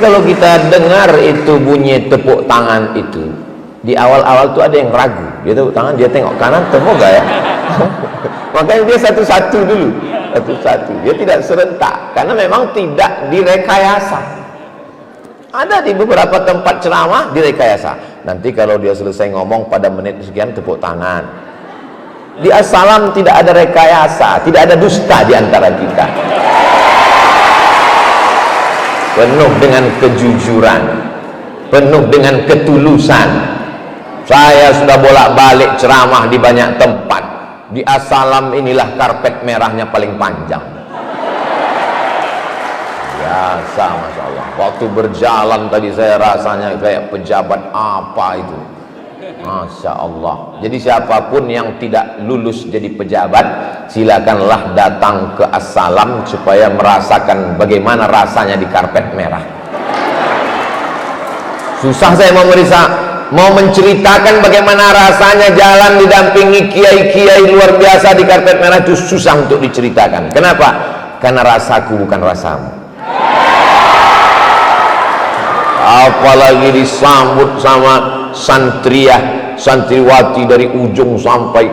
kalau kita dengar itu bunyi tepuk tangan itu, di awal-awal tuh ada yang ragu, dia tepuk tangan, dia tengok kanan, tepuk gak ya? Makanya dia satu-satu dulu, satu-satu, dia tidak serentak, karena memang tidak direkayasa. Ada di beberapa tempat ceramah direkayasa, nanti kalau dia selesai ngomong pada menit sekian tepuk tangan. Di As-Salam tidak ada rekayasa, tidak ada dusta di antara kita, penuh dengan kejujuran, penuh dengan ketulusan. Saya sudah bolak-balik ceramah di banyak tempat. Di As-Salam inilah karpet merahnya paling panjang. Biasa, Masya Allah. Waktu berjalan tadi saya rasanya kayak pejabat apa itu. Masya Allah. Jadi siapapun yang tidak lulus jadi pejabat, silakanlah datang ke As-Salam supaya merasakan bagaimana rasanya di karpet merah. Susah saya mau menceritakan bagaimana rasanya jalan didampingi kiai-kiai luar biasa di karpet merah, itu susah untuk diceritakan. Kenapa? Karena rasaku bukan rasamu. Apalagi disambut sama santriwati dari ujung sampai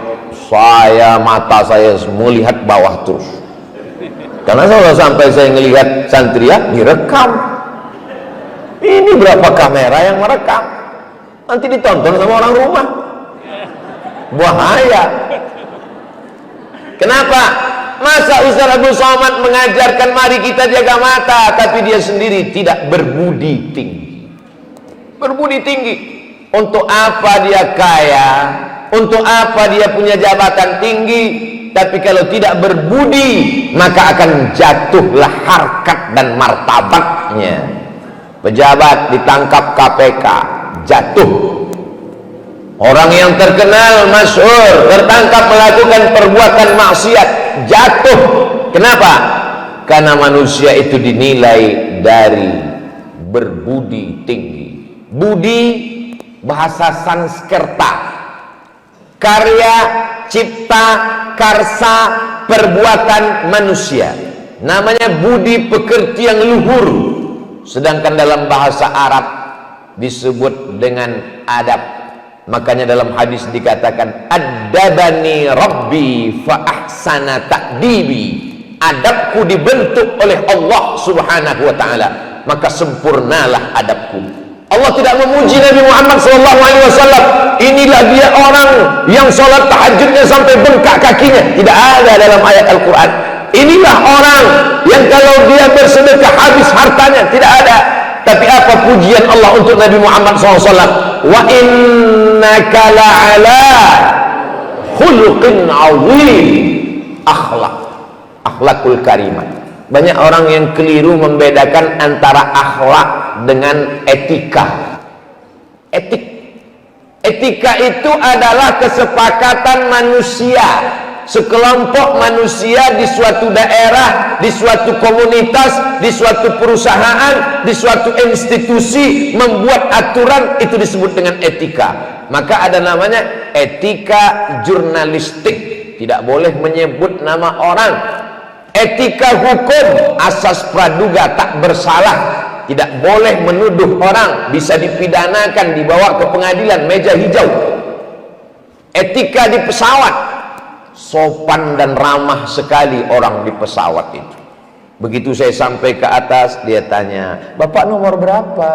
mata saya melihat bawah terus, karena kalau sampai saya melihat santriah direkam. Ini berapa kamera yang merekam, nanti ditonton sama orang rumah, bahaya. Kenapa? Masa Ustaz Abdul Somad mengajarkan mari kita jaga mata, tapi dia sendiri tidak berbudi tinggi. Berbudi tinggi. Untuk apa dia kaya? Untuk apa dia punya jabatan tinggi? Tapi kalau tidak berbudi, maka akan jatuhlah harkat dan martabatnya. Pejabat ditangkap KPK, jatuh. Orang yang terkenal, masyhur, tertangkap melakukan perbuatan maksiat, jatuh. Kenapa? Karena manusia itu dinilai dari berbudi tinggi. Budi bahasa Sanskerta, karya, cipta, karsa, perbuatan manusia, namanya budi pekerti yang luhur. Sedangkan dalam bahasa Arab disebut dengan adab. Makanya dalam hadis dikatakan adabani rabbi fa ahsana ta'dibi, adabku dibentuk oleh Allah subhanahu wa ta'ala, maka sempurnalah adabku. Allah tidak memuji Nabi Muhammad SAW, inilah dia orang yang sholat tahajudnya sampai bengkak kakinya, tidak ada dalam ayat Al-Quran. Inilah orang yang kalau dia bersedekah habis hartanya, tidak ada. Tapi apa pujian Allah untuk Nabi Muhammad SAW? Wa innaka la'ala khuluqin azim, akhlakul karimah. Banyak orang yang keliru membedakan antara akhlak dengan etika. Etika itu adalah kesepakatan manusia, sekelompok manusia di suatu daerah, di suatu komunitas, di suatu perusahaan, di suatu institusi membuat aturan, itu disebut dengan etika. Maka ada namanya etika jurnalistik, tidak boleh menyebut nama orang. Etika hukum, asas praduga tak bersalah, tidak boleh menuduh orang, bisa dipidanakan, dibawa ke pengadilan, meja hijau. Etika di pesawat, sopan dan ramah sekali orang di pesawat itu. Begitu saya sampai ke atas, dia tanya, "Bapak nomor berapa?"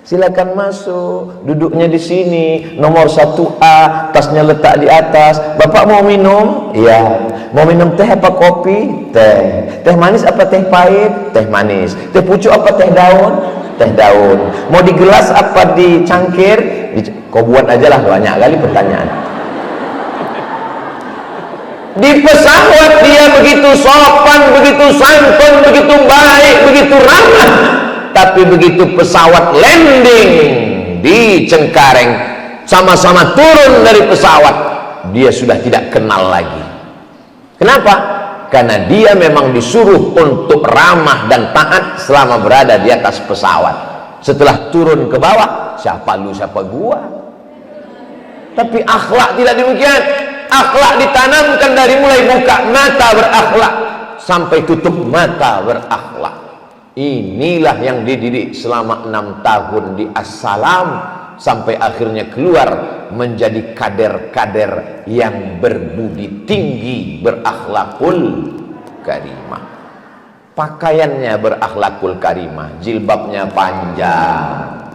Silakan masuk, duduknya di sini, nomor 1A, tasnya letak di atas. Bapak mau minum? Iya. Mau minum teh apa kopi? Teh. Teh manis apa teh pahit? Teh manis. Teh pucuk apa teh daun? Teh daun. Mau di gelas apa di cangkir? Kau buat aja lah, banyak kali pertanyaan. Di pesawat dia begitu sopan, begitu santun, begitu baik, begitu ramah. Tapi begitu pesawat landing di Cengkareng, sama-sama turun dari pesawat, dia sudah tidak kenal lagi. Kenapa? Karena dia memang disuruh untuk ramah dan taat selama berada di atas pesawat. Setelah turun ke bawah, siapa lu siapa gua. Tapi akhlak tidak demikian. Akhlak ditanamkan dari mulai buka mata berakhlak sampai tutup mata berakhlak. Inilah yang dididik selama 6 tahun di As-Salam sampai akhirnya keluar menjadi kader-kader yang berbudi tinggi, berakhlakul karimah. Pakaiannya berakhlakul karimah, jilbabnya panjang,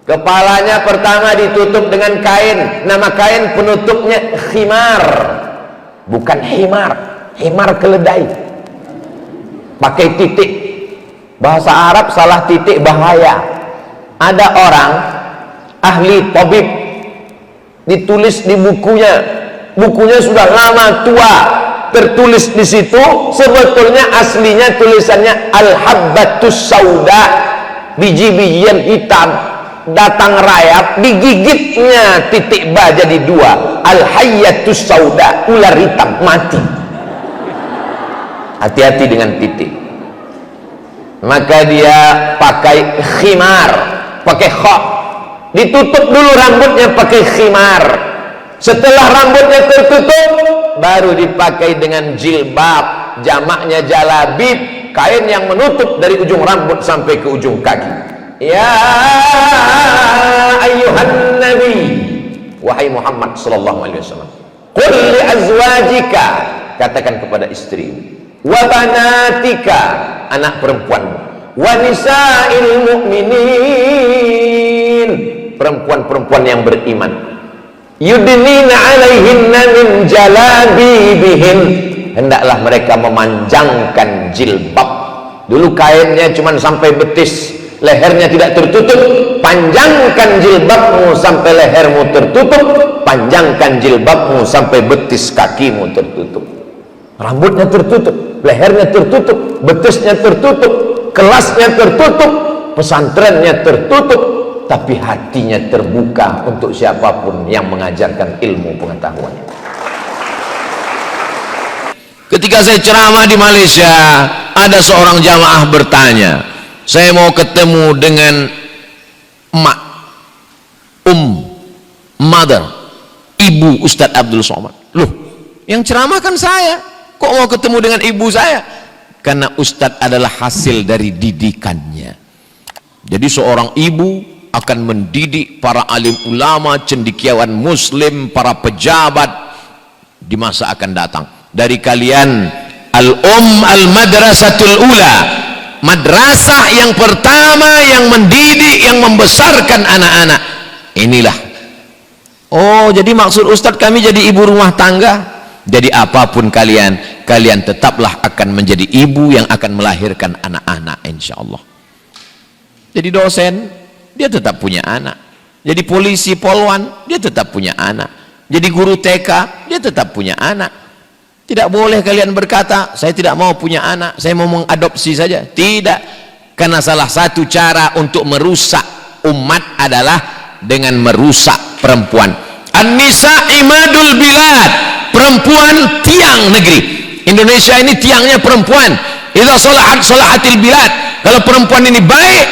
kepalanya pertama ditutup dengan kain, nama kain penutupnya khimar, bukan himar. Himar keledai, pakai titik. Bahasa Arab salah titik bahaya. Ada orang ahli tabib, ditulis di bukunya sudah lama tua, tertulis di situ sebetulnya aslinya tulisannya al-habbatus sauda, biji-bijian hitam datang rayap, digigitnya titik ba jadi 2, al-hayyatus sauda, ular hitam mati. Hati-hati dengan titik. Maka dia pakai khimar, pakai khok, ditutup dulu rambutnya pakai khimar. Setelah rambutnya tertutup baru dipakai dengan jilbab, jamaknya jalabib, kain yang menutup dari ujung rambut sampai ke ujung kaki. Ya ayyuhan nabi, wahai Muhammad sallallahu alaihi wasallam, qul li azwajika, katakan kepada istri, wa banatika, anak perempuanmu, wa nisa'il mu'minin, perempuan-perempuan yang beriman, yudnina alaihinna min jalabibihin, hendaklah mereka memanjangkan jilbab. Dulu kainnya cuma sampai betis, lehernya tidak tertutup. Panjangkan jilbabmu sampai lehermu tertutup, panjangkan jilbabmu sampai betis kakimu tertutup. Rambutnya tertutup, lehernya tertutup, betisnya tertutup, kelasnya tertutup, pesantrennya tertutup, tapi hatinya terbuka untuk siapapun yang mengajarkan ilmu pengetahuannya. Ketika saya ceramah di Malaysia, ada seorang jamaah bertanya, saya mau ketemu dengan emak, mother, ibu Ustadz Abdul Somad. Loh, yang ceramah kan saya, kok mau ketemu dengan ibu saya? Karena Ustadz adalah hasil dari didikannya. Jadi seorang ibu akan mendidik para alim ulama, cendekiawan muslim, para pejabat di masa akan datang. Dari kalian al-madrasatul ula, madrasah yang pertama yang mendidik, yang membesarkan anak-anak. Inilah. Oh, jadi maksud Ustadz kami jadi ibu rumah tangga. Jadi apapun kalian, kalian tetaplah akan menjadi ibu yang akan melahirkan anak-anak, insya Allah. Jadi dosen, dia tetap punya anak. Jadi polisi, polwan, dia tetap punya anak. Jadi guru TK, dia tetap punya anak. Tidak boleh kalian berkata, saya tidak mau punya anak, saya mau mengadopsi saja. Tidak. Karena salah satu cara untuk merusak umat adalah dengan merusak perempuan. An-nisa imadul bilad, perempuan tiang negeri. Indonesia ini tiangnya perempuan. Idza salahatil bilad, kalau perempuan ini baik,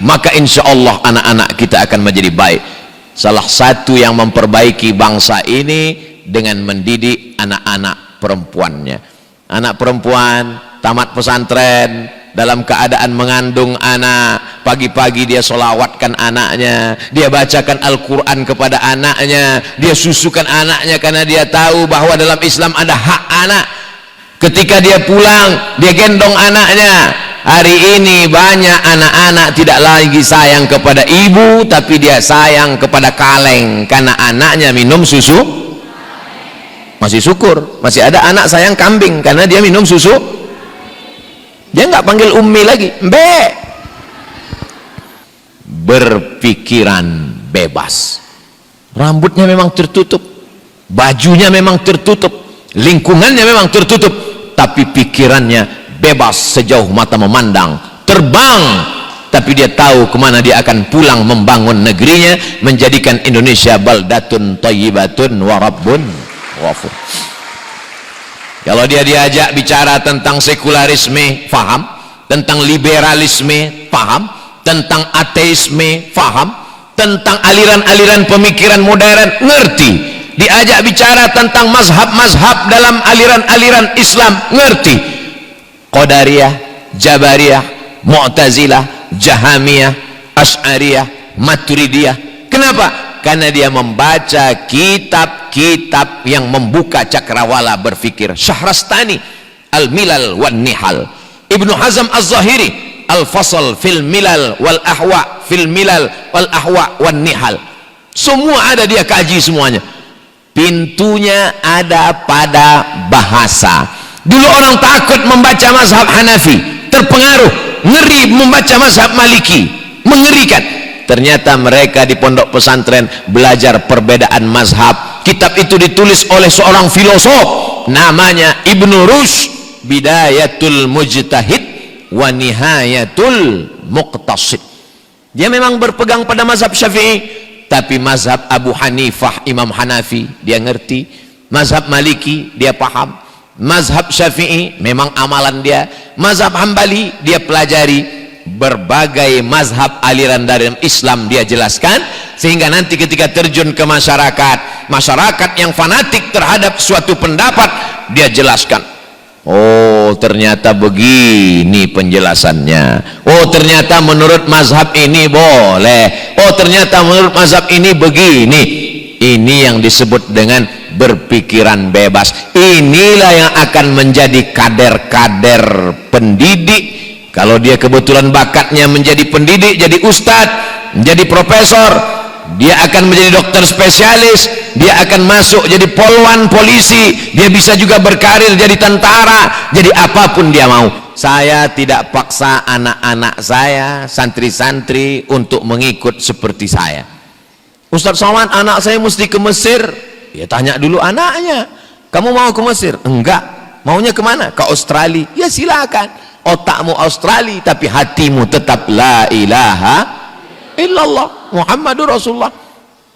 maka insya Allah anak-anak kita akan menjadi baik. Salah satu yang memperbaiki bangsa ini dengan mendidik anak-anak perempuannya. Anak perempuan tamat pesantren dalam keadaan mengandung anak, pagi-pagi dia solawatkan anaknya, dia bacakan Al-Quran kepada anaknya, dia susukan anaknya karena dia tahu bahwa dalam Islam ada hak anak. Ketika dia pulang, dia gendong anaknya. Hari ini banyak anak-anak tidak lagi sayang kepada ibu, tapi dia sayang kepada kaleng karena anaknya minum susu. Masih syukur, masih ada anak sayang kambing karena dia minum susu. Dia nggak panggil ummi lagi, mbe. Berpikiran bebas. Rambutnya memang tertutup, bajunya memang tertutup, lingkungannya memang tertutup, tapi pikirannya bebas sejauh mata memandang, terbang. Tapi dia tahu kemana dia akan pulang membangun negerinya, menjadikan Indonesia baldatun thayyibatun wa rabbun ghafur. Kalau dia diajak bicara tentang sekularisme, paham, tentang liberalisme, paham, tentang ateisme, paham, tentang aliran-aliran pemikiran modern, ngerti. Diajak bicara tentang mazhab-mazhab dalam aliran-aliran Islam, ngerti. Qadariyah, Jabariyah, Mu'tazilah, Jahamiyah, Asy'ariyah, Maturidiyah. Kenapa? Karena dia membaca kitab-kitab yang membuka cakrawala berfikir. Syahrastani, Al-Milal wan Nihal. Ibnu Hazm Az-Zahiri, Al-Fasl fil Milal wal Ahwa, fil Milal wal Ahwa wan Nihal. Semua ada, dia kaji semuanya. Pintunya ada pada bahasa. Dulu orang takut membaca mazhab Hanafi, terpengaruh, ngeri membaca mazhab Maliki, mengerikan. Ternyata mereka di pondok pesantren belajar perbedaan mazhab. Kitab itu ditulis oleh seorang filosof namanya Ibnu Rushd, Bidayatul Mujtahid wa Nihayatul Muqtasid. Dia memang berpegang pada mazhab Syafi'i, tapi mazhab Abu Hanifah, Imam Hanafi dia ngerti, mazhab Maliki dia paham, mazhab Syafi'i memang amalan dia, mazhab Hambali dia pelajari, berbagai mazhab aliran dari Islam dia jelaskan, sehingga nanti ketika terjun ke masyarakat yang fanatik terhadap suatu pendapat, dia jelaskan, oh ternyata begini penjelasannya, oh ternyata menurut mazhab ini boleh, oh ternyata menurut mazhab ini begini. Ini yang disebut dengan berpikiran bebas. Inilah yang akan menjadi kader-kader pendidik. Kalau dia kebetulan bakatnya menjadi pendidik, jadi ustadz, menjadi profesor, dia akan menjadi dokter spesialis, dia akan masuk jadi polwan, polisi, dia bisa juga berkarir jadi tentara, jadi apapun dia mau. Saya tidak paksa anak-anak saya, santri-santri untuk mengikut seperti saya. Ustadz Somad, anak saya mesti ke Mesir. Ya tanya dulu anaknya, kamu mau ke Mesir? Enggak. Maunya kemana? Ke Australia. Ya silakan, otakmu Australia, tapi hatimu tetap la ilaha illallah Muhammadur Rasulullah.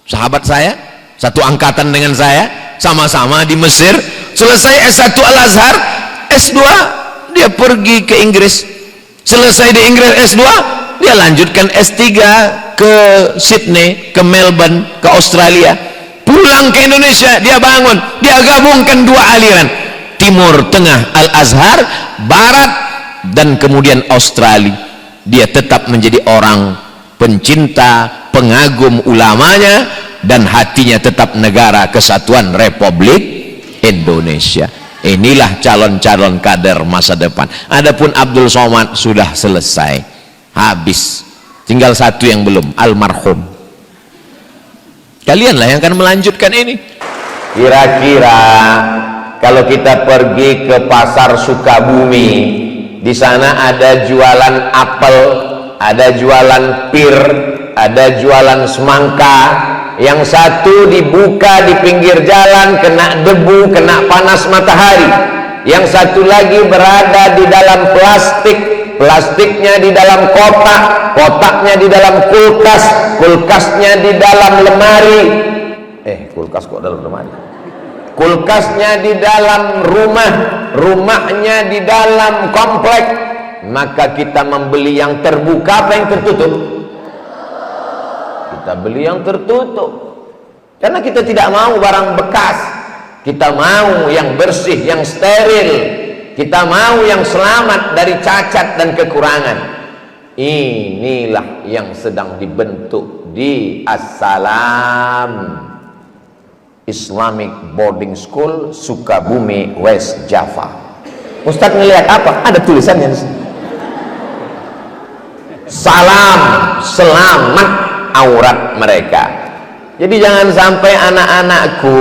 Sahabat saya satu angkatan dengan saya, sama-sama di Mesir, selesai S1 Al-Azhar, S2 dia pergi ke Inggris, selesai di Inggris S2 dia lanjutkan S3 ke Sydney, ke Melbourne, ke Australia, pulang ke Indonesia, dia bangun, dia gabungkan dua aliran, Timur Tengah Al-Azhar, Barat, dan kemudian Australia. Dia tetap menjadi orang pencinta, pengagum ulamanya, dan hatinya tetap negara kesatuan Republik Indonesia. Inilah calon-calon kader masa depan. Adapun Abdul Somad sudah selesai, habis, tinggal satu yang belum, almarhum. Kalianlah yang akan melanjutkan ini. Kira-kira kalau kita pergi ke pasar Sukabumi, di sana ada jualan apel, ada jualan pir, ada jualan semangka. Yang satu dibuka di pinggir jalan, kena debu, kena panas matahari. Yang satu lagi berada di dalam plastik, plastiknya di dalam kotak, kotaknya di dalam kulkas, kulkasnya di dalam lemari. Kulkas kok dalam lemari? Kulkasnya di dalam rumah, rumahnya di dalam komplek. Maka kita membeli yang terbuka apa yang tertutup? Kita beli yang tertutup, karena kita tidak mau barang bekas, kita mau yang bersih, yang steril, kita mau yang selamat dari cacat dan kekurangan. Inilah yang sedang dibentuk di As-Salam Islamic Boarding School Sukabumi, West Java. Ustadz ngelihat apa? Ada tulisannya di sini. Salam, selamat aurat mereka. Jadi jangan sampai anak-anakku,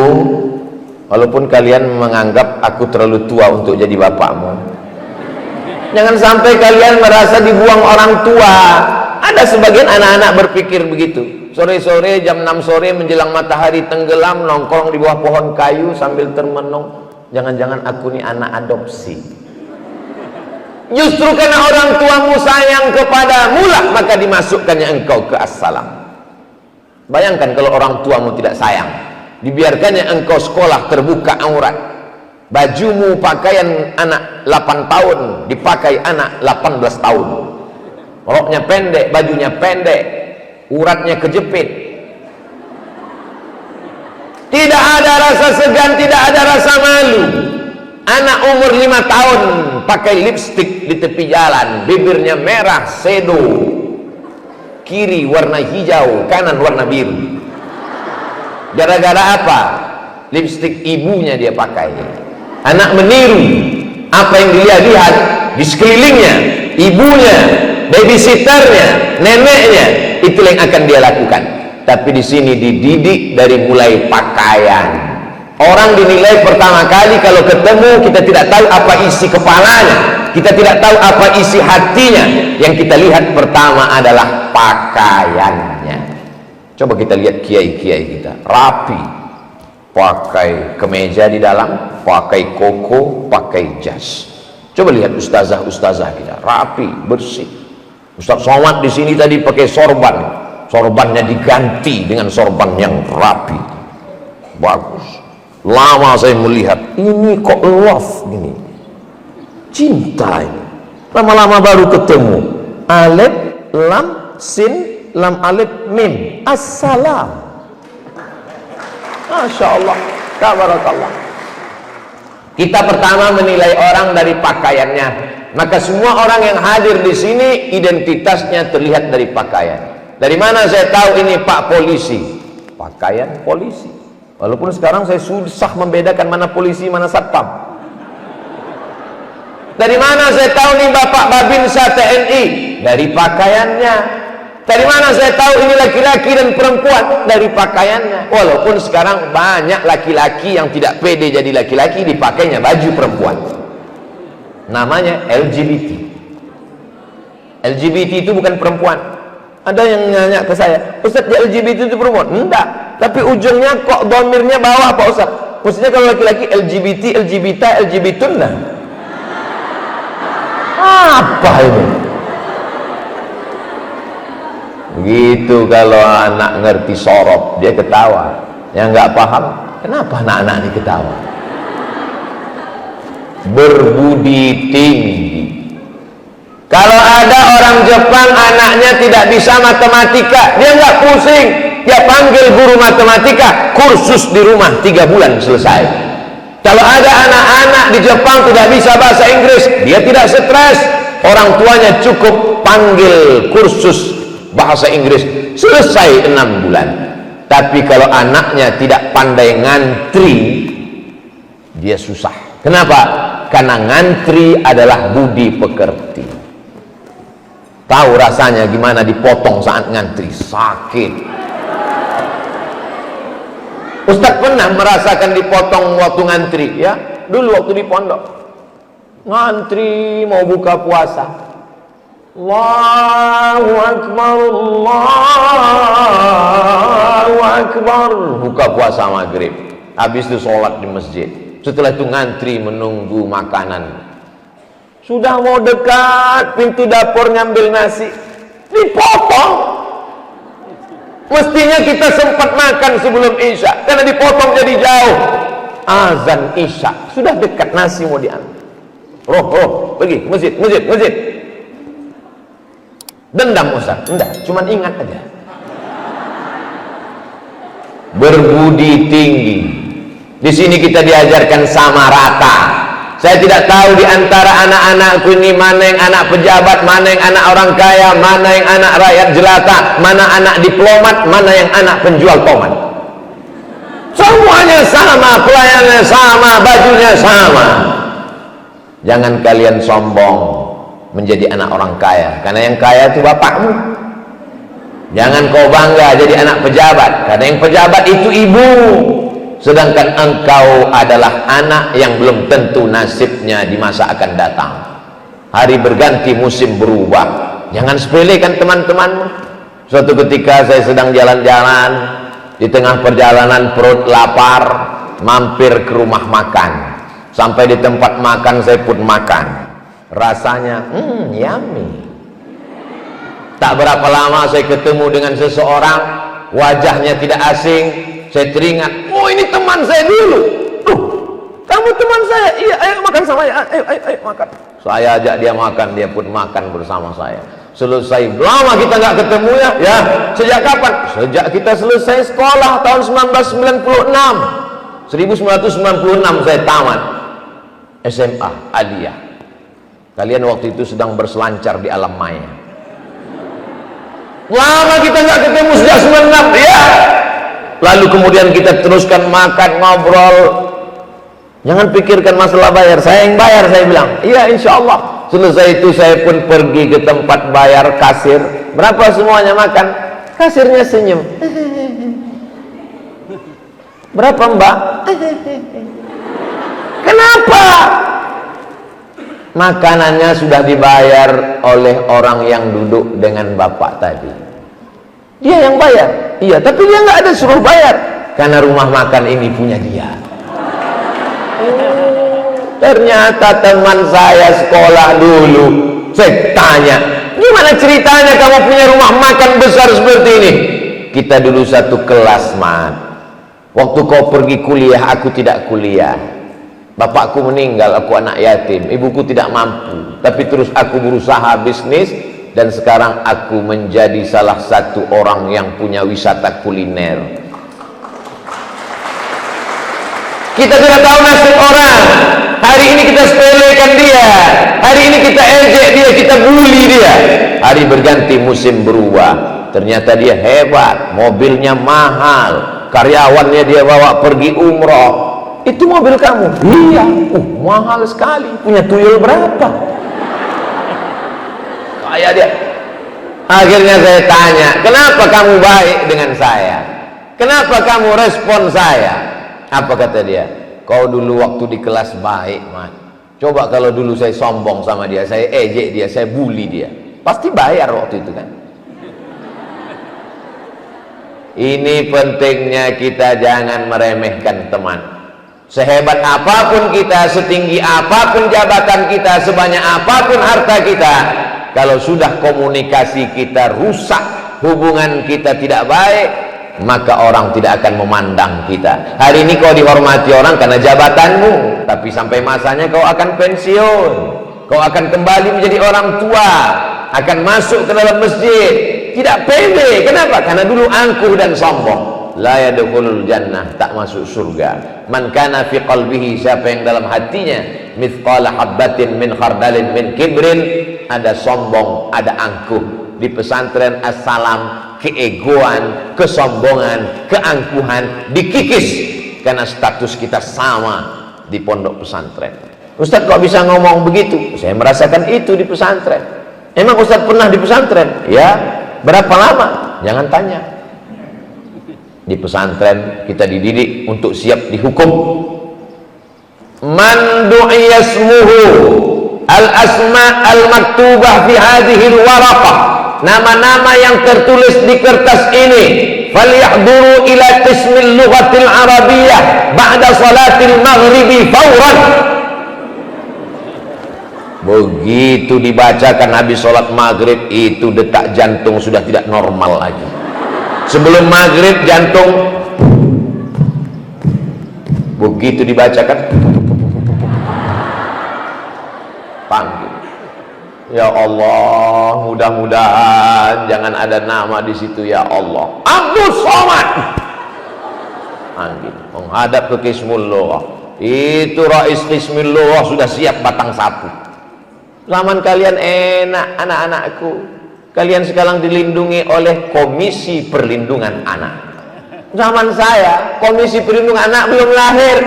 walaupun kalian menganggap aku terlalu tua untuk jadi bapakmu, jangan sampai kalian merasa dibuang orang tua. Ada sebagian anak-anak berpikir begitu. Sore-sore jam 6 sore menjelang matahari tenggelam, nongkrong di bawah pohon kayu sambil termenung. Jangan-jangan aku ini anak adopsi. Justru karena orang tuamu sayang kepadamu lah, maka dimasukkannya engkau ke As-Salam. Bayangkan kalau orang tuamu tidak sayang, dibiarkannya engkau sekolah terbuka aurat, bajumu pakaian anak 8 tahun dipakai anak 18 tahun, roknya pendek, bajunya pendek, uratnya kejepit, tidak ada rasa segan, tidak ada rasa malu. Anak umur 5 tahun pakai lipstik di tepi jalan, bibirnya merah, sedo, kiri warna hijau, kanan warna biru. Gara-gara apa? Lipstik ibunya dia pakai. Anak meniru apa yang dia lihat di sekelilingnya, ibunya, babysitternya, neneknya, itulah yang akan dia lakukan. Tapi di sini dididik dari mulai pakaian. Orang dinilai pertama kali kalau ketemu, kita tidak tahu apa isi kepalanya, kita tidak tahu apa isi hatinya. Yang kita lihat pertama adalah pakaiannya. Coba kita lihat kiai-kiai kita, rapi, pakai kemeja di dalam, pakai koko, pakai jas. Coba lihat ustazah-ustazah kita, rapi, bersih. Ustaz Somad di sini tadi pakai sorban, sorbannya diganti dengan sorban yang rapi, bagus. Lama saya melihat, ini kok love gini, cinta ini. Lama-lama baru ketemu, alif, lam, sin, lam, alif, mim, assalam. Masya Allah, tabarakallah. Kita pertama menilai orang dari pakaiannya, maka semua orang yang hadir di sini identitasnya terlihat dari pakaian. Dari mana saya tahu ini Pak Polisi? Pakaian polisi. Walaupun sekarang saya susah membedakan mana polisi, mana satpam. Dari mana saya tahu nih Bapak Babinsa TNI? Dari pakaiannya. Dari mana saya tahu ini laki-laki dan perempuan? Dari pakaiannya. Walaupun sekarang banyak laki-laki yang tidak pede jadi laki-laki, dipakainya baju perempuan. Namanya LGBT. LGBT itu bukan perempuan. Ada yang nanya ke saya, Ustaz, LGBT itu perempuan? Enggak, tapi ujungnya kok domirnya bawah Pak Ustaz. Maksudnya kalau laki-laki LGBT, LGBT, LGBTun lah. Apa ini? Begitu kalau anak ngerti sorop, dia ketawa. Yang nggak paham, kenapa anak-anak ini ketawa? Berbudi tinggi. Kalau ada orang Jepang anaknya tidak bisa matematika, dia nggak pusing, dia panggil guru matematika, kursus di rumah 3 bulan selesai. Kalau ada anak-anak di Jepang tidak bisa bahasa Inggris, dia tidak stres, orang tuanya cukup panggil kursus bahasa Inggris, selesai 6 bulan. Tapi kalau anaknya tidak pandai ngantri, dia susah. Kenapa? Karena ngantri adalah budi pekerti. Tahu rasanya gimana dipotong saat ngantri, sakit. Ustaz pernah merasakan dipotong waktu ngantri, ya? Dulu waktu di pondok, ngantri mau buka puasa, Allahu Akbar, Allahu Akbar, buka puasa maghrib, habis itu sholat di masjid. Setelah itu ngantri menunggu makanan. Sudah mau dekat pintu dapur ngambil nasi, dipotong. Mestinya kita sempat makan sebelum Isya, karena dipotong jadi jauh. Azan Isya, sudah dekat nasi mau diambil. Roh, pergi masjid. Dendam Ustaz? Enggak, cuman ingat aja. Berbudi tinggi. Di sini kita diajarkan sama rata. Saya tidak tahu di antara anak-anakku ini mana yang anak pejabat, mana yang anak orang kaya, mana yang anak rakyat jelata, mana anak diplomat, mana yang anak penjual tomat. Semuanya sama, pelayanannya sama, bajunya sama. Jangan kalian sombong menjadi anak orang kaya, karena yang kaya itu bapakmu. Jangan kau bangga jadi anak pejabat, karena yang pejabat itu ibu. Sedangkan engkau adalah anak yang belum tentu nasibnya di masa akan datang. Hari berganti, musim berubah. Jangan sepelekan teman-temanmu. Suatu ketika saya sedang jalan-jalan, di tengah perjalanan perut lapar, mampir ke rumah makan. Sampai di tempat makan saya pun makan. Rasanya yummy. Tak berapa lama saya ketemu dengan seseorang, wajahnya tidak asing. Saya teringat, oh ini teman saya dulu. Kamu teman saya? Iya, ayo makan sama saya. Ayo makan. Saya ajak dia makan, dia pun makan bersama saya. Selesai, lama kita nggak ketemu ya. Sejak kapan? Sejak kita selesai sekolah tahun 1996. 1996 saya tamat. SMA Aliyah. Kalian waktu itu sedang berselancar di alam maya. Lama kita nggak ketemu sejak 96 ya. Lalu kemudian kita teruskan makan, ngobrol. Jangan pikirkan masalah bayar, saya yang bayar, saya bilang. Iya, insya Allah. Selesai itu saya pun pergi ke tempat bayar, kasir. Berapa semuanya makan? Kasirnya senyum. Berapa mbak? Kenapa? Makanannya sudah dibayar oleh orang yang duduk dengan bapak tadi. Dia yang bayar. Iya, tapi dia nggak ada suruh bayar. Karena rumah makan ini punya dia. Ternyata teman saya sekolah dulu. Saya tanya, gimana ceritanya kamu punya rumah makan besar seperti ini? Kita dulu satu kelas, Mat. Waktu kau pergi kuliah, aku tidak kuliah. Bapakku meninggal, aku anak yatim. Ibuku tidak mampu. Tapi terus aku berusaha bisnis. Dan sekarang aku menjadi salah satu orang yang punya wisata kuliner. Kita tidak tahu nasib orang. Hari ini kita sepelekan dia, hari ini kita ejek dia, kita bully dia. Hari berganti, musim berubah. Ternyata dia hebat, mobilnya mahal, karyawannya dia bawa pergi umroh. Itu mobil kamu? Iya. Mahal sekali. Punya tuyul berapa? Kayak dia. Akhirnya saya tanya, kenapa kamu baik dengan saya? Kenapa kamu respon saya? Apa kata dia? Kau dulu waktu di kelas baik, Mat. Coba kalau dulu saya sombong sama dia, saya ejek dia, saya bully dia, pasti bayar waktu itu kan. Ini pentingnya kita jangan meremehkan teman. Sehebat apapun kita, setinggi apapun jabatan kita, sebanyak apapun harta kita, kalau sudah komunikasi kita rusak, hubungan kita tidak baik, maka orang tidak akan memandang kita. Hari ini kau dihormati orang karena jabatanmu, tapi sampai masanya kau akan pensiun, kau akan kembali menjadi orang tua, akan masuk ke dalam masjid, tidak pede. Kenapa? Karena dulu angkuh dan sombong. La yadkhulul jannah, tak masuk surga. Man kana fi qalbihi, siapa yang dalam hatinya mithqala habbatin min khardalin min kibrin, ada sombong, ada angkuh. Di pesantren Assalam, keegoan, kesombongan, keangkuhan dikikis karena status kita sama di pondok pesantren. Ustaz kok bisa ngomong begitu? Saya merasakan itu di pesantren. Emang Ustaz pernah di pesantren? Ya. Berapa lama? Jangan tanya. Di pesantren kita dididik untuk siap dihukum. Man du'iya ismuhu al-asma al-maktubah fi hadhihi al-waraqah, nama-nama yang tertulis di kertas ini, falyahduru ila qismil lughatil arabiyyah ba'da salatil maghribi fawran. Begitu dibacakan habis sholat maghrib, itu detak jantung sudah tidak normal lagi. Sebelum maghrib jantung, begitu dibacakan panggil. Ya Allah, mudah-mudahan jangan ada nama di situ ya Allah. Abdus Somad. Panggil, menghadap ke Qismul Lughah. Itu Rais Qismul Lughah sudah siap batang sapu. Zaman kalian enak, anak-anakku. Kalian sekarang dilindungi oleh Komisi Perlindungan Anak. Zaman saya, Komisi Perlindungan Anak belum lahir.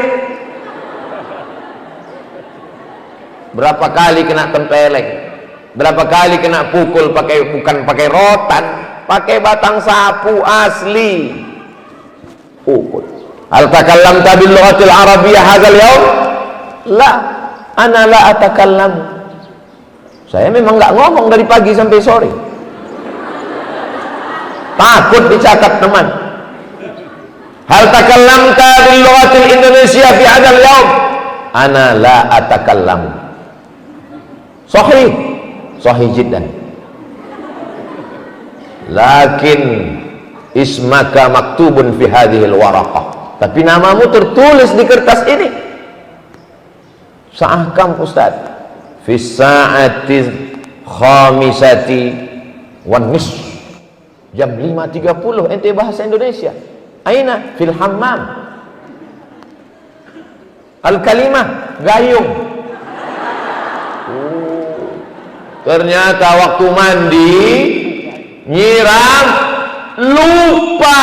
Berapa kali kena tempeleng, berapa kali kena pukul bukan pakai rotan, pakai batang sapu asli. Pukul. Hal takallamta bil lughatil arabiyyah hadzal yaum? La, ana la atakallam. Saya memang nggak ngomong dari pagi sampai sore. Takut dicatat teman. Hal takallamta bil lughatil Indonesia fi hadzal yaum? Ana la atakallam. Sahih, sahih jiddan. Lakin ismaka maktubun fi hadhil waraqah. Tapi namamu tertulis di kertas ini. Sa'ahkam Ustaz? Fi sa'ati khamisati wan nisf. Jam 5.30 ente bahasa Indonesia. Aina? Fil hammam. Al kalimah gayung. Ternyata waktu mandi nyiram lupa.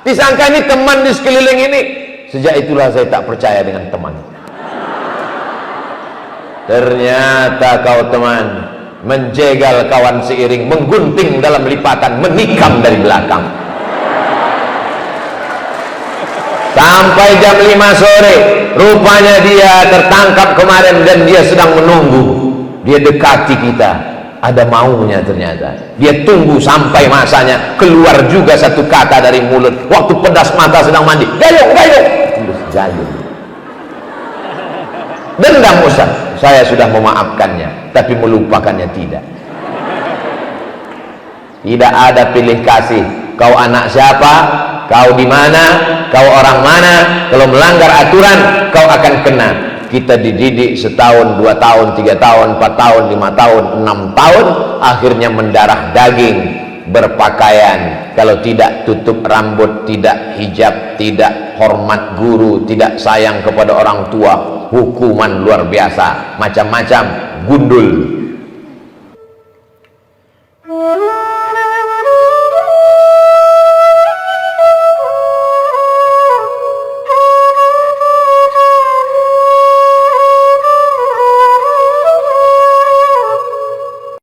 Disangka ini teman di sekeliling ini. Sejak itulah saya tak percaya dengan teman. Ternyata kau teman menjegal kawan seiring, menggunting dalam lipatan, menikam dari belakang. Sampai jam 5 sore rupanya dia tertangkap kemarin dan dia sedang menunggu. Dia dekati kita, ada maunya ternyata. Dia tunggu sampai masanya, keluar juga satu kata dari mulut. Waktu pedas mata sedang mandi, gayung, gayung. Gayung. Dendam Ustaz, saya sudah memaafkannya, tapi melupakannya tidak. Tidak ada pilih kasih. Kau anak siapa? Kau di mana? Kau orang mana? Kalau melanggar aturan, kau akan kena. Kita dididik setahun, 2 tahun, 3 tahun, 4 tahun, 5 tahun, 6 tahun, akhirnya mendarah daging, berpakaian. Kalau tidak tutup rambut, tidak hijab, tidak hormat guru, tidak sayang kepada orang tua, hukuman luar biasa, macam-macam, gundul.